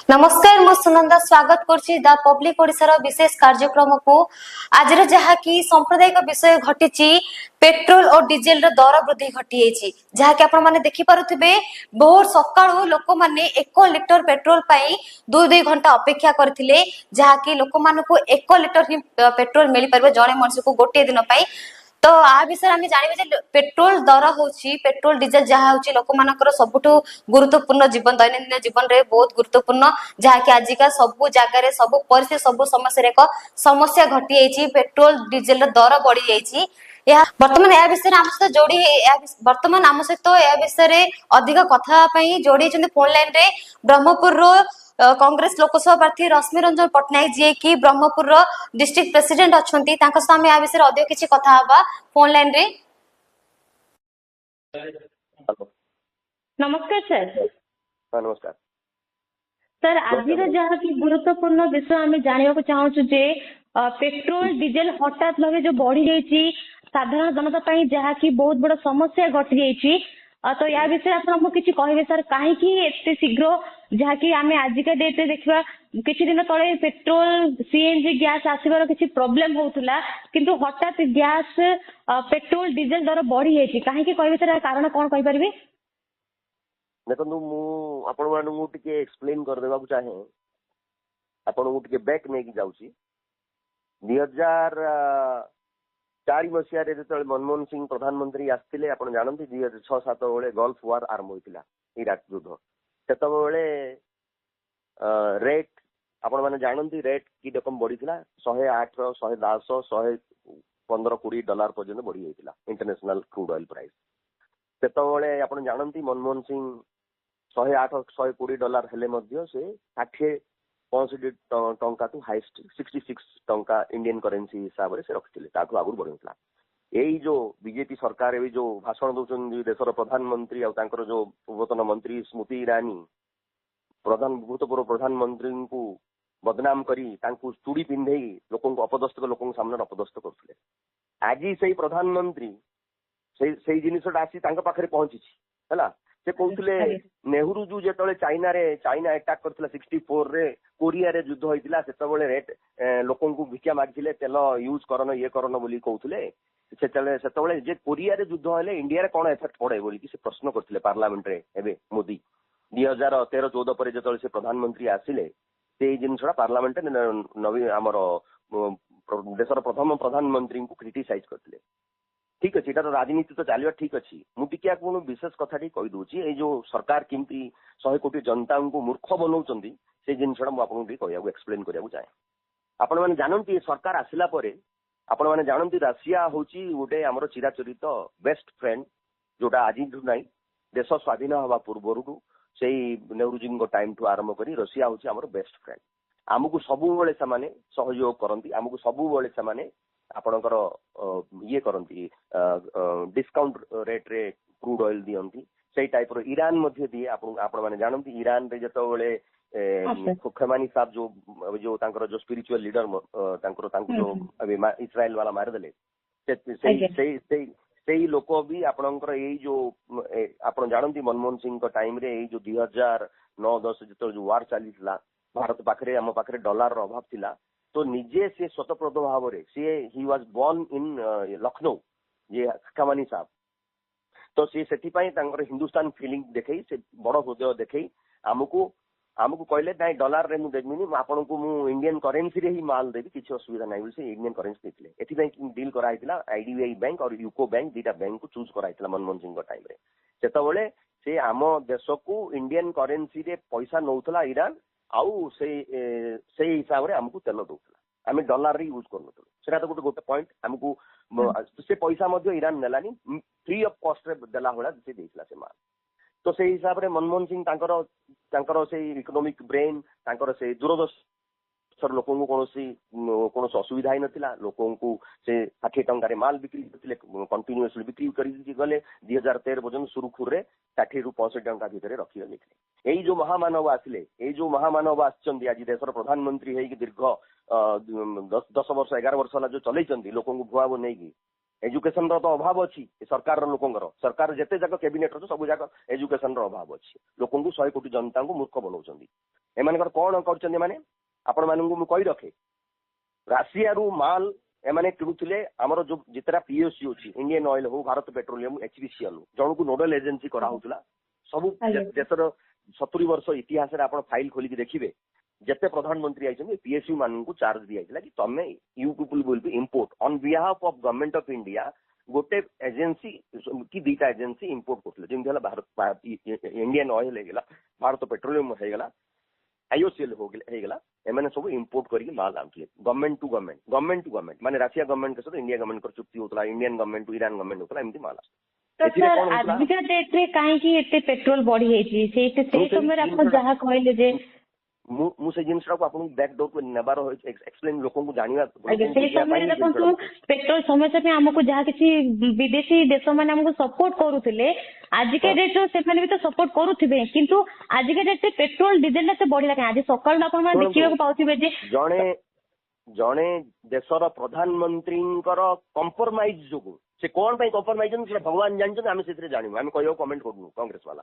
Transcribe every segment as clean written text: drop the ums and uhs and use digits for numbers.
नमस्कार मु सुनंदा स्वागत करछि द पब्लिक ओडिसा रो विशेष कार्यक्रम को आज जहा कि सांप्रदायिक विषय घटी पेट्रोल और डीजेल रो दर वृद्धि घटी जहा कि आपण माने देखि पारुथिबे भोर सकाळू लोक माने 1 लिटर पेट्रोल पाई 2 घंटा अपेक्षा करथिले जहा कि लोक मानको 1 लिटर ही पेट्रोल मिली परबे जणे मनुष्य को गोटे दिन पाई। तो आ विषय आम जानवे पेट्रोल दर होची पेट्रोल डीजेल जहाँ होची लोक मानकर सबुठु गुरुत्वपूर्ण जीवन दैनंदिन जीवन रे बहुत गुरुत्वपूर्ण जहाँ कि आजिका सबु जगार सब परिस्थिति सब समस्या एक समस्या घटी जाइए पेट्रोल डीजेल दर बढ़ी जाइए। वर्तमान या विषय आम सहित जोड़ी वर्तमान आम सहित या विषय अधिक कथा जोड़ी फोन लाइन रे ब्रह्मपुर कांग्रेस लोकसभा प्रार्थी रश्मि रंजन पट्टनायक जी की ब्रह्मपुर डिस्ट्रिक्ट प्रेसिडेंट अच्छा आम या विषय अधिक किसी कथा फोन लाइन रे। नमस्कार सर। नमस्कार सर आज जहाँ की गुरुत्वपूर्ण विषय आम जानवा चाहूँ जे पेट्रोल डीजेल हठात भाव जो बढ़ी जाइए साधारण जनता जहाँ की बहुत बड़ समस्या घटी जाइए तो या विषय आप किसी कहे सर कहीं एत शीघ्र जहाँकि आम आजिका डेट देखा किसी दिन तले पेट्रोल सीएनजी गैस आसबार किसी प्रोब्लेम होता किंतु हठात गैस पेट्रोल डीजेल दर बढ़ी जाइए कहीं कहे सर कारण कौन कहीपर? देखो मुझे एक्सप्लेन करदेवा चाहे आपको बैक नहीं जाऊँगी 2004 मसीह जो मनमोहन सिंह प्रधानमंत्री आसते आप जानते 2006-07 बेले गल्फ वार आरंभ होता इराक युद्ध से रेट आपण मैंने जानती रेट कि रकम बढ़ी 108 110 $115-20 पर्यटन बढ़ी जाता इंटरनेशनल क्रूड ऑयल प्राइस से आप जानती मनमोहन सिंह 108 $120 हेले से 60-65 टंका टू हाइस्ट 66 टंका इंडियन करेन्सी हिसाब से रखिले आगु बढ़ुला यही जो बीजेपी सरकार भी जो भाषण दौरान देशर प्रधानमंत्री आर जो पूर्वतन मंत्री स्मृति ईरानी भूतपूर्व प्रधानमंत्री को बदनाम करी चूड़ी पिंधे लोक अपदस्थ लोक सामने अपदस्थ करते आज से प्रधानमंत्री से जिनसा आसी पाखे पहुंची है से कहते नेहरू जो जो चाइना अटैक करथिला 64 रे कोरिया रे युद्ध होइतिला सेतबेले रेट लोकन को भिक्षा मागिथिले तेल यूज करन ये करन बोली कहउथिले सेतबेले जे कोरिया रे युद्ध होले इंडिया रे कोन इफेक्ट पड़े बोली कि से प्रश्न करथिले पार्लियामेंट रे एबे मोदी 2013-14 पर जो से प्रधानमंत्री आसिले से जिनसा पार्लियामेंट नवी आमर देशर प्रथम प्रधानमंत्री को क्रिटिसाइज करथिले ठीक अच्छे तो राजनीति तो चलिए ठीक अच्छी मुझे आपको विशेष कथा कहीदे ये जो सरकार किमती 100 कोटी जनता को मूर्ख बनाऊँ से जिनसा मुझे कहूँ एक्सप्लेन करने चाहे आपण मैंने जानती सरकार आसला आपण मैंने जानती रशिया हूँ गोटे आमर चिराचरित बेस्ट फ्रेंड जोटा आज ना देश स्वाधीन हवा पूर्वर से नेहरू टाइम ठू आरंभ कर रशिया हूँ आमर बेस्ट फ्रेंड आमको सबुबले से सहयोग करती आमको सबुबले से आपणकर ये करती डिस्काउंट रेट रे क्रूड ऑयल दियंती से टाइप रो ईरान मध्य दिए आपण माने जानती ईरान रे जतो बेले खोखमानी साहब जो तांकर जो स्पिरिचुअल लीडर तांकर जो अभी इस्राएल वाला मार देले से लोक भी आपणकर यही जो आपण जानती मनमोहन सिंह को टाइम रे यही जो 2009-10 जो वार चलीला भारत पाखरे आम पाखरे डॉलर रो अभाव थिला तो निजे से स्वतःप्रद भाव सी he was born in Lucknow ये खकामानी साहब तो सी से हिंदुस्तान फीलिंग देखई से बड़ हृदय देखई आमको कहले ना डॉलर रे मुझे आपन को मु इंडियन करेन्सी रे ही माल देवी किसी असुविधा नहीं से इंडियन करेन्सी देते एथि डील कराइला आईडीबीआई बैंक और यूको बैंक दीटा बैंक को चूज कराइला मनमोहन सिंह टाइम रे सेतबेले से आम देश को इंडियन करेन्सी रे पैसा नौथला ईरान आउ से हिसाब से आमको तेल दौला आम डॉलर रे यूज कर तो गोटे पॉइंट आमको से पैसा ईरान नेलानी फ्री ऑफ कॉस्ट रे देला होला से देइतला से माल तो से हिसाब से मनमोहन सिंह तांकर से इकोनॉमिक ब्रेन तांकर से दूरदर्शन लोक कौन असुविधा ही नाला लोक से 60 टंकार माल बिक्री करते कंटिन्यूअसली बिक्री गले 2013 पर्यटन सुरुखुर में 60 ରୁ 65 टंका भितर रखिगले यही जो महामानव आसिले यही जो महामानव आछंती आज देशर प्रधानमंत्री है दीर्घ 10 वर्ष 11 वर्ष जो चलई लोक भुआ नहीं एजुकेशन रो तो अभाव अच्छी सरकार लोकंर सरकार जेते जाक कैबिनेट रो सब जाक एजुकेशन रो अभाव अच्छी लोकन को 100 कोटी जनता को मूर्ख बनाउछंदी एमानकर कोन करछंदी माने आपण मानू मु कहि रखे राशिया रु माल एमाने किणुथिले हमर जो जितरा पीएससी अछि इंडियन ऑयल हो भारत पेट्रोलियम एचपीसीएल जण को नोडल एजेंसी करा होतला सब देशर 70 वर्ष इतिहास रे आपण फाइल खोली के देखिबे जते प्रधानमंत्री आइछन पीएसयू मानन को चार्ज दिया आइछला कि तमे you people will be import on behalf of government of India गोटे एजेंसी की दीटा एजेंसी इंपोर्ट करथले जेमि हला भारत इंडियन ऑयल हेगला भारत पेट्रोलियम हेगला आईओसीएल हेगला एमाने सब इंपोर्ट करके माल आनथले गवर्नमेंट टू गवर्नमेंट माने राशिया गवर्नमेंट के साथ इंडिया गवर्नमेंट कर चुक्ति होतला Indian government to Iran government होतला एमती माल तो सर आजिका डेट रे काहे कि एते पेट्रोल बढ़ी हेची से समय आपण जहा कहले जे मु से जिनसरा को आपन बैक डोर को नेबार एक्सप्लेन लोगों को जानिबा से समय देखंतु पेट्रोल समस्या पे हमको जहा किसी विदेशी देश माने हमको सपोर्ट करूथिले आजिका डेट रो से माने भी तो सपोर्ट करूथिबे किंतु आजिका डेट पेट्रोल डीजल से बढ़िला काहे आज सकाळ आपण माने देखियो को पाउथिबे जे जणे देशर प्रधानमंत्रींकर कंप्रोमाइज जोगु से कोन पई कंप्रोमाइज से भगवान जानछन आमे सेतरे जानिबो आमे कहियो कमेंट करनु कांग्रेस वाला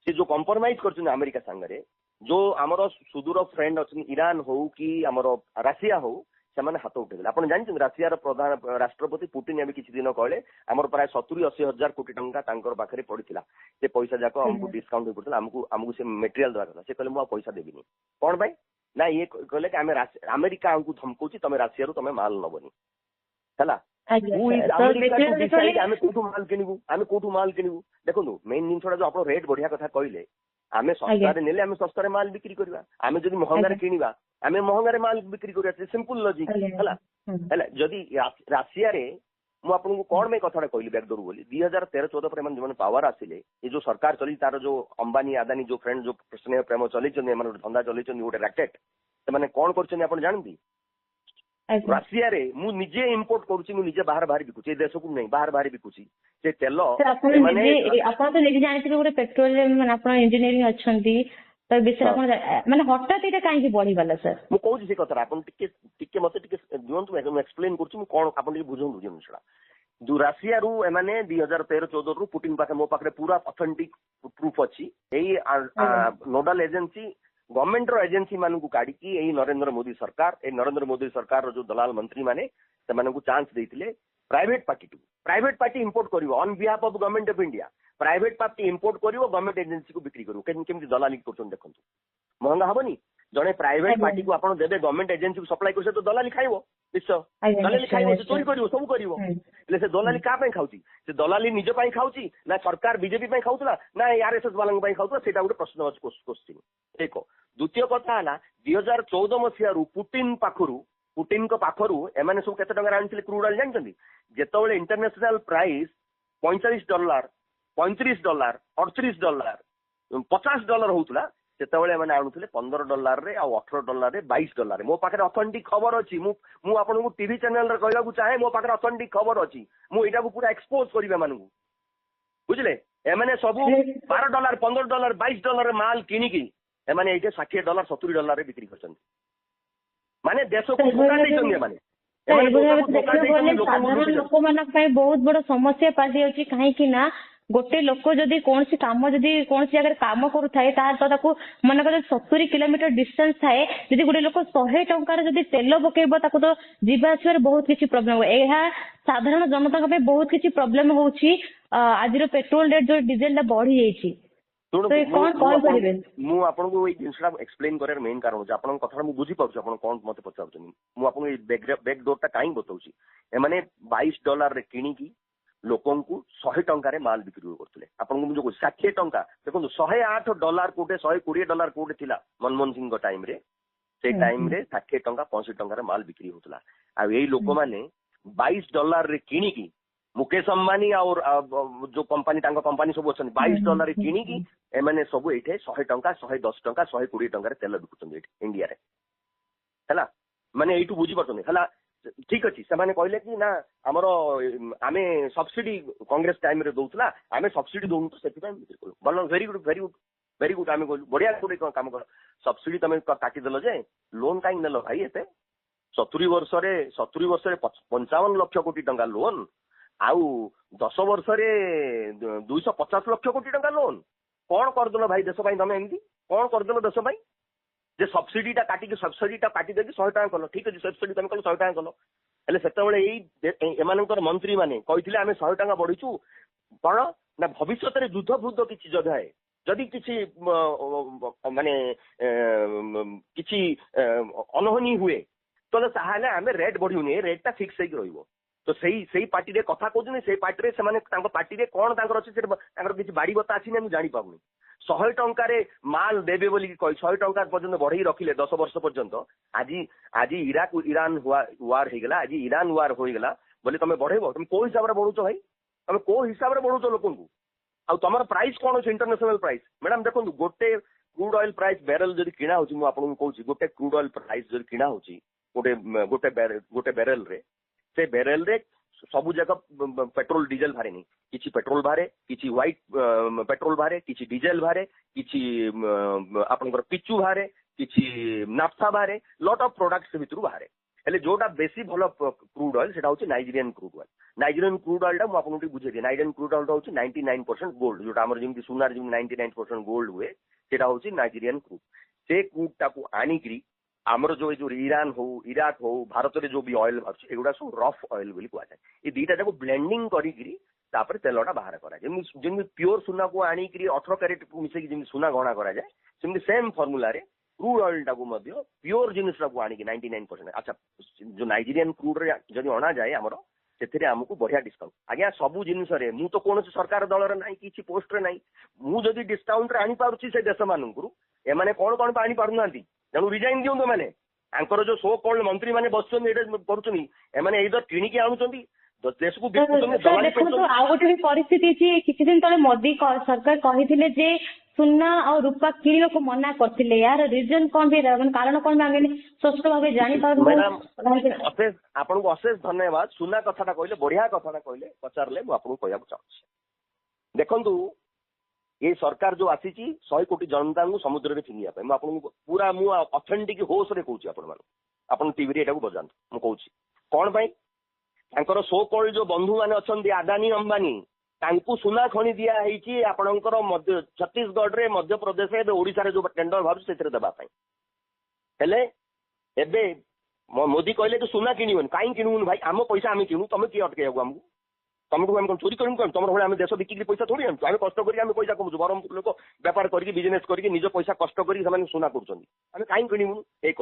से जो कंप्रोमाइज करछन अमेरिका संगरे जो आमर सुदूर फ्रेंड अच्छे ईरान हो कि आमर राशिया हो से हाथ उठे आप जानते राशियार प्रधान राष्ट्रपति पुटिन अभी किसी दिन कहले आमर प्राय 70-80 हजार कोटी टंका पाखे पड़ता से पैसा जाक आमको डिस्काउंट हो पड़ता आमको से मेटेरियल दवा कथा से कहले मुझे पैसा देवी कौन भाई ना ये कहले कि अमेरिका आमको धमकाउची तुम राशिया तुम माल नबनी है कौटू माल किणु देखो मेन जिन जो आप रेट बढ़िया कथा कहले आमे सस्तारे नेले आमे सस्तारे माल बिक्री करबा आमे जदी महंगारे किनिबा आमे महंगारे माल बिक्री करबा सिंपल लॉजिक हला जदी राशिया रे मु आपन को कोन में कथाटा कहली बैकडोर बोली 2013-14 पर मन जमन पावर आसिले ये जो सरकार चली तार जो अंबानी आदानी जो फ्रेंड जो स्नेह प्रेम चली चंदी मन धंधा चली चंदी गोटे रैकेट से माने कोन करछन आपन जानती राशिया रे मु निजे इंपोर्ट करूची मु निजे बाहर बाहर बिकुची देश को नहीं बाहर बाहर बिकुची से तेल माने आपण तो निजे जानथि गोटे पेट्रोल माने आपण इंजीनियरिंग अछंती तो विषय आपण माने हठात एटा काहे की बढ़ी वाला सर मु कहूची से कथा आपण टिके मते टिके दियंतु मैं एक्सप्लेन करछु मु कोन आपण टिके बुझौं जिनसडा दु राशिया रु एमाने 2013-14 रु पुटिन पाखे मो पाखे पूरा ऑथेंटिक प्रूफ अछि एई नोडल एजेंसी गवर्नमेंट रो एजेंसी मान को काढ़ी की नरेंद्र मोदी सरकार जो दलाल मंत्री माने से माने को चांस देथिले प्राइवेट पार्टी इंपोर्ट करिवो on behalf of government of India private party import करिवो गवर्नमेंट एजेंसी को बिक्री करिवो केमती दलाली करछन देखंतु महंगा हबनी जने प्राइवेट पार्टी को आपण देबे गवर्नमेंट एजेंसी को सप्लाई करसे तो दलाली खाइबो निश्चय दलाली खाइबो से चोरी करिवो सब करिवो ले से दलाली का पय खाउची से दलाली निज पय खाउची ना सरकार बीजेपी पय खाउतला ना आरएसएस वाला पय खाउतला सेटा गोटे प्रश्नवाची क्वेश्चन एक द्वितीय कथा है 2014 मसीह पुटिन को पाखरु एमाने सब केते टंका आनिथिले क्रूड ऑयल जानछन्ती जेतबेले इंटरनेशनल प्राइस $45 $35 $38 $50 होउतला सेतबेले एमाने आनुथिले $15 रे आ $18 रे $22 मो पाखरे ऑथेंटिक खबर अछि मु आपन को टीवी चैनल रे कहला को चाहे मो पाखरे ऑथेंटिक खबर अछि मु एटा को पूरा एक्सपोज करिबे मानू बुझले एमाने सब $12 $15 $22 रे माल किनिकी एमाने एटे $60 $70 रे बिक्री करछन माने देश को धोखा देछन माने साधारण लोक मानक पय बहुत बड़ समस्या पादी अछि काहे कि ना गोटे लोक जदि कोनसी काम जदि कोनसी जगह काम करू थाए ता तो ताको मन कर 70 किलोमीटर डिस्टेंस थाए जदि गोटे लोक 100 टंका रे जदि तेल पकेबो ताको तो जीवा आसर बहुत किछि प्रॉब्लम हो एहा साधारण जनता पे बहुत किछि प्रॉब्लम होउछि आजिरो पेट्रोल रेट जो डीजल ला बढ़ी जाईछि तो कोन कॉल करिवे मु आपन को ए जिनसडा एक्सप्लेन करे मेन कारण जे आपन कथा मु बुझी पाउछ आपन कोन मते पचाउछन मु आपन ए बैक डोर ता काई बताउछि ए माने $22 रे किनी की लोकन को 100 टंका रे माल बिक्री करथले आपन को जो 60 टंका देखो $108 कोटे $120 कोटे थिला मनमोहन सिंह टाइम रे से टाइम रे 60 टंका 65 टंका रे माल बिक्री होतला आ एई लोक माने $22 रे किनी की मुकेश अंबानी और जो कंपनी कंपनी सब अच्छे $22 रे किनी की एमाने सब एठे 100 टंका 110 टंका 120 टंका रे तेल बिकुछन इंडिया रे हला माने एठू बुझी परछन हला ठीक अछि से माने कहले कि ना हमर आमे सब्सिडी कांग्रेस टाइम रे दउतला आमे सब्सिडी दोउ तो सेति पय बोल वेरी गुड आमे बढ़िया कोइ काम कर सब्सिडी तमे काटी देलो जे लोन काई नेलो भाई एते 70 वर्ष रे 55 लाख कोटी टंका लोन आउ 10 वर्ष रे 250 लाख कोटी टंका लोन कौन करदेल भाई देश तुम एमती कौन करदेल देश जे सब्सिडीटा काटी देकी 100 टका कल ठीक अच्छे सब्सिडी तुम कल 100 टका कल हेले से मंत्री माने कहते आम 100 टका बढ़ीचु कौन ना भविष्य में युद्ध फुद्ध किसी जगह है जदि किसी माने किसी अनहोनी हुए तो ताहले आम रेट बढ़ुनी रेटा फिक्स हो तो सही पार्टी रे कथा कहते से पार्टी रे से पार्टी रे कौन किसी बाड़ी बता अच्छी ना जानी पाऊनी 100 टंकार माल देवे बोली 100 टंका पर्यंत बढ़ई रखिले 10 वर्ष पर्यंत आज आज इराक ईरान वार हो गला आज ईरान वार हो गला बोले तुम बढ़ेब तुम कौ हिसाब से बढ़ुच भाई तुम कौ हिसाब से बढ़ुच लोक आमर प्राइस कौन अच्छे इंटरनेशनल प्राइस मैडम देखो गोटे क्रूड ऑयल प्राइस बेरल जब किणा हो आपको कहूँ गोटे क्रूड ऑयल प्राइस जब किणा हो गोटे बेरल रे से बेरल रे सबू जगह पेट्रोल डीजेल बाहरे नहीं किसी पेट्रोल बाहरे किसी व्हाइट पेट्रोल बाहरे किसी डीजेल बाहरे किसी आपनकर पिचु बाहरे किसी नाफ्था बाहरे लॉट ऑफ प्रोडक्ट्स भितर बाहरे हेले जोटा बेसी भल क्रूड ऑयल सेटा होची नाइजीरियन क्रूड ऑयल टा आपको बुझे दिए नाइजीरियन क्रूड ऑयल होची 99% गोल्ड जोटा हमर जेमती सुनार जेम 99% गोल्ड हुए सेटा होची नाइजीरियन क्रूड से क्रूड टाको आनिकरी आमर जो ईरान हो इराक हो भारत में जो भी ऑयल बाहर एगुड़ा सब रफ ऑयल बोली कहुए ये दुईटा जाक ब्लेंडिंग करी तेलटा बाहर कराए जमी प्योर सुना को आनिकी 18 कैरेट मिसेक जमी सुना गणा कराए सेमती सेम फर्मुला क्रूड ऑयल टाक प्योर जिनसा को आनिकी 99% अच्छा जो नाइजीरियन क्रूड जब अणा जाए आमर से आमको बढ़िया डिस्काउंट आज्ञा सबू जिनस मु तो कौन सरकार दल ना कि पोस्ट रे ना मुझे डिस्काउंट आनी पार्टी से देश मानू एमाने कौन कौन आनी पारना तेणु रिजाइन दिवत मैंने आंकर जो सो कॉल्ड मंत्री मैंने बस कर इधर किणिकी आणुचंती देश को आ गोटे परिस्थिति किसी दिन तले मोदी सरकार कही जे सुना और रूपा किणवा को मना करते यार रिजन कौन भी कारण कौन आगे स्पष्ट भाव जानी आपको अशेष धन्यवाद सुना कथाटा कहले बढ़िया कथाटा कहले पचारे मुझे कहना चाहूँ देखु ये सरकार जो आसी 100 कोटी जनता को समुद्र में फिंगिया मुझे पूरा मु ऑथेंटिक होश रे कहूँ आपन टीवी रे बजात मुझे कौन पाई सो कॉल्ड जो बंधु मैंने अच्छा आदानी अंबानी तांकु सुना खणी दिया आपणकर छत्तीसगढ़ रे मध्य प्रदेश ओडिशा रे जो टेंडर बाहर से हेले एबे मोदी कहले तो सुना किणवन कहीं किणुन भाई आम पैसा आम किणु तुम किए अटके आमको तुमको आम चोरी कर तुम भाई आम देश बिकिक पैसा थोड़ी आम आम कष्ट कर पैसा कमु ब्रह्मपुर लोक बेपार करके बिजनेस करके निज पैसा कष्ट कर सुना कर कहीं किणुन एक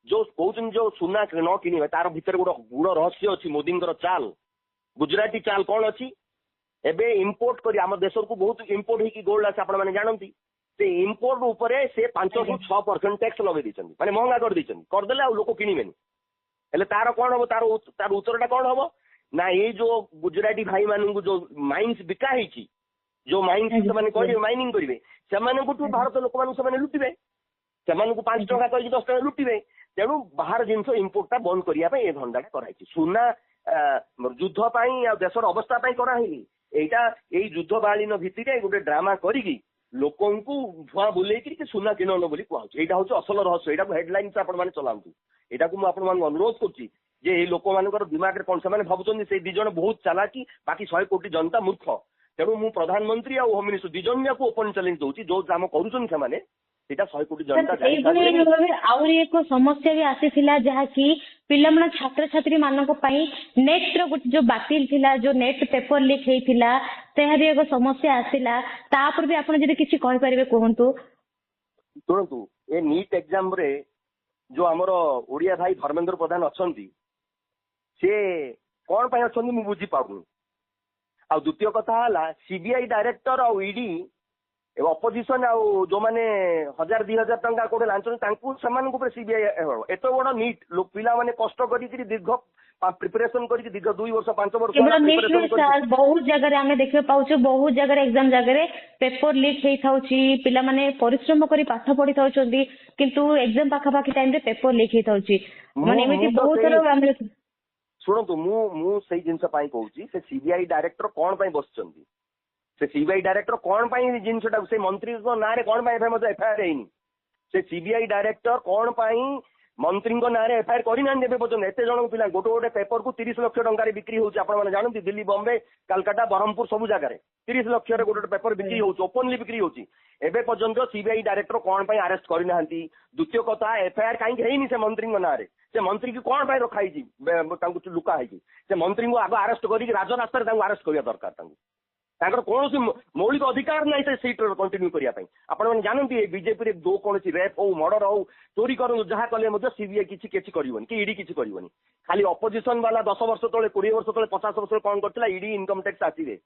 जो कहते जो सुना न किणवे तार भितर गोटे गुड़ रहस्य अच्छी मोदी चाल गुजराती चाल कौन अच्छी एबे इंपोर्ट करी आम देश को बहुत इंपोर्ट होगी गोल्ड आसे आपण मैंने जानती से इंपोर्ट उपरे से 5 ରୁ 6% टैक्स लगे देछन माने महंगा कर देछन कर देले आ लोक किनिबेनी हेले तार कोन हो तार उत्तरटा कोन हो ना ये जो गुजराती भाई मानन को जो माइंस बिका हिची जो माइंस से माने करिवे माइनिंग करिवे से माने को भारत लोक मान से माने लुटिबे से माने को 5 टका कहि 10 टका लुटिबे तेणु बाहर जिनस इंपोर्टटा बंद करिया पे ए धंडाटा कराइछि सुना युद्ध पाई आ देशर अवस्था पाई कराहिनी एटा एई युद्ध बालीन भित्तिरे गोटे ड्रामा करिकी लोकन को धुआ बुलेकि सुना किणन बोली कहूँ यहाँ हूँ असल रहस्य यहाँ हेडलाइन आपण मैंने चलातु यहाँ को मुझे अनुरोध करुच्ची जे ये लोक मान दिमाग में कौन से भावुं से दिज बहुत चालाकी बाकी 100 कोटी जनता मूर्ख तेणु मु प्रधानमंत्री आ होम मिनिस्टर दिजन जाक ओपन चैलेंज दूसरी जो काम कर 100 कोटी जनता आउरी एक समस्या भी आसीथिला जहाँकि पिलामण छात्र छात्री मानक पई नेट रो गोटे जो बातिल थिला जो नेट पेपर लीक हेइथिला तेहरी एक समस्या आसिला तापर भी आपण जदि किछि कहि परिबे कहंतु सुनतु ए नीट एग्जाम रे जो हमर ओडिया भाई धर्मेंद्र प्रधान अछंती से कोन पई अछंती मु बुझी पाउनु आ द्वितीय कथा हला सीबीआई डायरेक्टर आ ईडी अपोजिशन आउ जो माने 1000-2000 टंका कोटे लांचन सीबीआई एत बड़ नीट पिला माने कष्ट करी दीर्घ प्रिपरेशन करी दीर्घ 2 वर्ष 5 वर्ष बहुत जगह आम देखा पाउछु बहुत जगह एग्जाम जगह पेपर लीक होई थाउची पिला माने परिश्रम करी पाठ पढ़ी थाउचंदी किंतु एग्जाम पाखापाखी टाइम रे पेपर लीक होई थाउची माने एमिति बहुत सारा शुणु मु से जिनस कहूँ से सीबीआई डायरेक्टर कौन बसचंदी से सीबीआई डायरेक्टर कौन जिनसा से मंत्री ना कौन एफआईआर से सीबीआई डायरेक्टर कौन मंत्री ना एफआईआर करना पर्यटन एत जन पिला गोटे गोटे पेपर को 30 लाख टकर बिक्री होची आपण माने जानती दिल्ली बॉम्बे कलकत्ता ब्रह्मपुर सब जगह 30 लाख गोटे गोटे पेपर बिक्री होची ओपनली बिक्री होची एबे पर्यंत सीबीआई डायरेक्टर कौन पाई अरेस्ट करना द्वितीय कथा एफआईआर कहीं हैनी से मंत्री ना से मंत्री की कौन पाई रखाई लुका है से मंत्री को आग अरेस्ट करके राजरास्तार अरेस्ट करने दरकार कौन मौलिक अधिकार ना से सीट कंटिन्यू करने आपण मैंने जानते बीजेपी रे दो कौन रेप हो मर्डर हो चोरी कर जहाँ कले सीबीआई किसी कर ईडी किसी कर खाली अपोजिशन वाला 10 वर्ष तले 20 वर्ष तले 50 वर्ष कौन करता ईडी इनकम टैक्स आसवे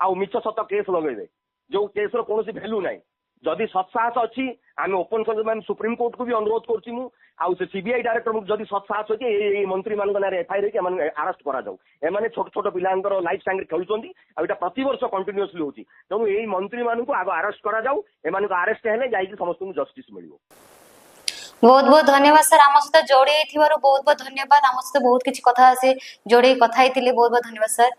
आ मिछ सत केस लगे जो केस कौन भैल्यू ना जदि सत्साहस अच्छी आम ओपन सुप्रीम कोर्ट को भी अनुरोध कर सीबीआई डायरेक्टर जदि सत्साहस अच्छी मंत्री मान एफआईआर अरेस्ट करा छोट छोट पिलांकर लाइफ सांगे खेलुंट आटा प्रति वर्ष कंटिन्यूअसली होची तेणु यही मंत्री मान आग अरेस्ट करा अरेस्ट हेले जाइए समस्त जस्टिस मिल बहुत बहुत धन्यवाद सर आम सहित जोड़े बहुत बहुत धन्यवाद आम सहित बहुत किसी कथा से जोड़े कथा बहुत बहुत धन्यवाद सर।